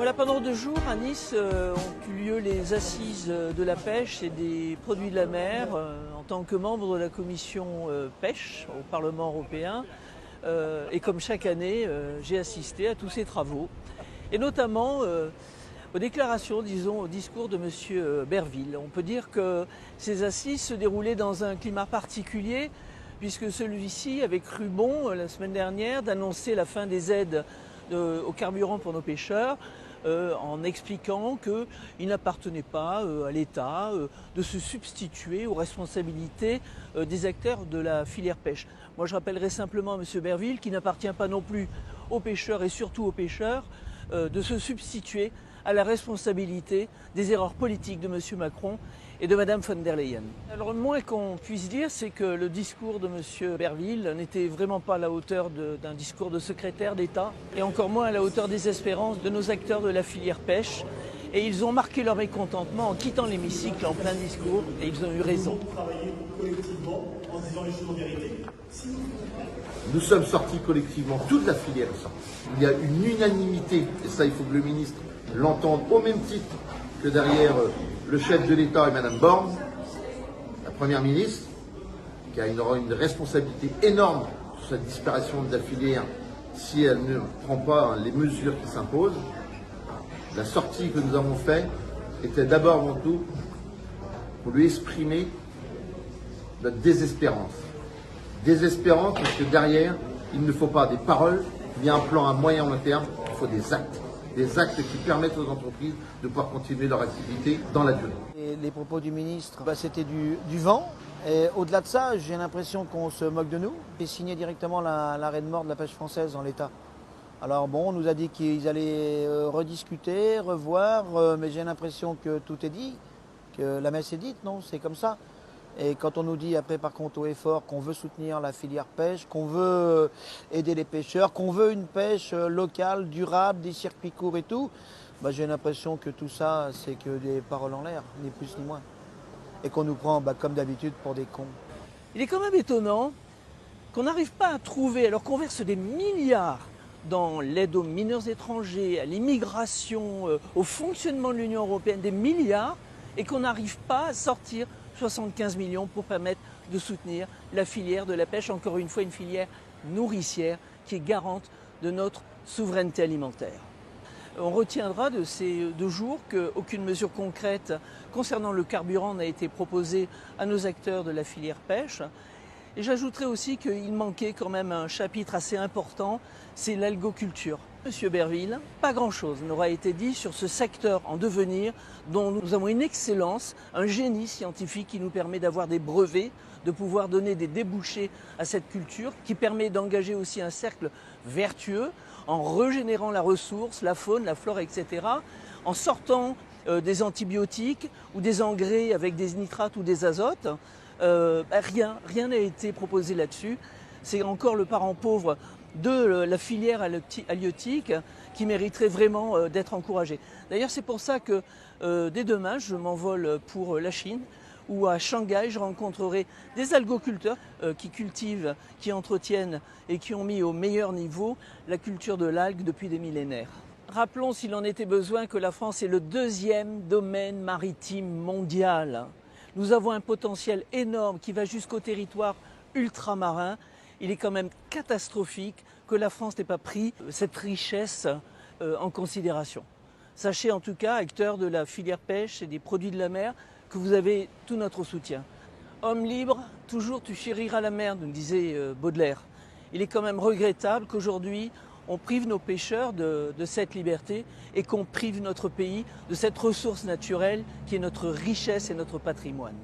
Voilà, pendant 2 jours à Nice ont eu lieu les assises de la pêche et des produits de la mer. En tant que membre de la commission pêche au Parlement européen, et comme chaque année, j'ai assisté à tous ces travaux, et notamment aux déclarations, disons, au discours de M. Berville. On peut dire que ces assises se déroulaient dans un climat particulier, puisque celui-ci avait cru bon, la semaine dernière, d'annoncer la fin des aides au carburant pour nos pêcheurs, en expliquant qu'il n'appartenait pas à l'État de se substituer aux responsabilités des acteurs de la filière pêche. Moi, je rappellerai simplement à M. Berville qu'il n'appartient pas non plus aux pêcheurs et surtout aux pêcheurs de se substituer à la responsabilité des erreurs politiques de M. Macron et de Mme von der Leyen. Alors, le moins qu'on puisse dire, c'est que le discours de M. Berville n'était vraiment pas à la hauteur d'un discours de secrétaire d'État, et encore moins à la hauteur des espérances de nos acteurs de la filière pêche. Et ils ont marqué leur mécontentement en quittant l'hémicycle en plein discours, et ils ont eu raison. Nous sommes sortis collectivement, toute la filière est sortie. Il y a une unanimité, et ça il faut que le ministre l'entende au même titre que derrière le chef de l'État et Mme Borne, la Première ministre, qui aura une responsabilité énorme sur cette disparition de la filière si elle ne prend pas les mesures qui s'imposent. La sortie que nous avons faite était d'abord avant tout pour lui exprimer notre désespérance. Désespérance parce que derrière, il ne faut pas des paroles, il y a un plan à moyen et long terme, il faut des actes. Des actes qui permettent aux entreprises de pouvoir continuer leur activité dans la durée. Et les propos du ministre, c'était du vent. Et au-delà de ça, j'ai l'impression qu'on se moque de nous et signer directement l'arrêt de mort de la pêche française en l'état. Alors bon, on nous a dit qu'ils allaient rediscuter, revoir, mais j'ai l'impression que tout est dit, que la messe est dite, non, c'est comme ça. Et quand on nous dit après par contre au effort qu'on veut soutenir la filière pêche, qu'on veut aider les pêcheurs, qu'on veut une pêche locale, durable, des circuits courts et tout, j'ai l'impression que tout ça c'est que des paroles en l'air, ni plus ni moins. Et qu'on nous prend comme d'habitude pour des cons. Il est quand même étonnant qu'on n'arrive pas à trouver, alors qu'on verse des milliards dans l'aide aux mineurs étrangers, à l'immigration, au fonctionnement de l'Union européenne, des milliards, et qu'on n'arrive pas à sortir 75 millions pour permettre de soutenir la filière de la pêche, encore une fois une filière nourricière qui est garante de notre souveraineté alimentaire. On retiendra de ces 2 jours qu'aucune mesure concrète concernant le carburant n'a été proposée à nos acteurs de la filière pêche. Et j'ajouterai aussi qu'il manquait quand même un chapitre assez important, c'est l'algoculture. Monsieur Berville, pas grand-chose n'aura été dit sur ce secteur en devenir dont nous avons une excellence, un génie scientifique qui nous permet d'avoir des brevets, de pouvoir donner des débouchés à cette culture, qui permet d'engager aussi un cercle vertueux en régénérant la ressource, la faune, la flore, etc., en sortant des antibiotiques ou des engrais avec des nitrates ou des azotes. Rien n'a été proposé là-dessus. C'est encore le parent pauvre de la filière halieutique qui mériterait vraiment d'être encouragée. D'ailleurs, c'est pour ça que dès demain, je m'envole pour la Chine, où à Shanghai, je rencontrerai des algoculteurs qui cultivent, qui entretiennent et qui ont mis au meilleur niveau la culture de l'algue depuis des millénaires. Rappelons, s'il en était besoin, que la France est le 2e domaine maritime mondial. Nous avons un potentiel énorme qui va jusqu'au territoire ultramarin. Il est quand même catastrophique que la France n'ait pas pris cette richesse en considération. Sachez en tout cas, acteurs de la filière pêche et des produits de la mer, que vous avez tout notre soutien. Homme libre, toujours tu chériras la mer, nous disait Baudelaire. Il est quand même regrettable qu'aujourd'hui, on prive nos pêcheurs de cette liberté et qu'on prive notre pays de cette ressource naturelle qui est notre richesse et notre patrimoine.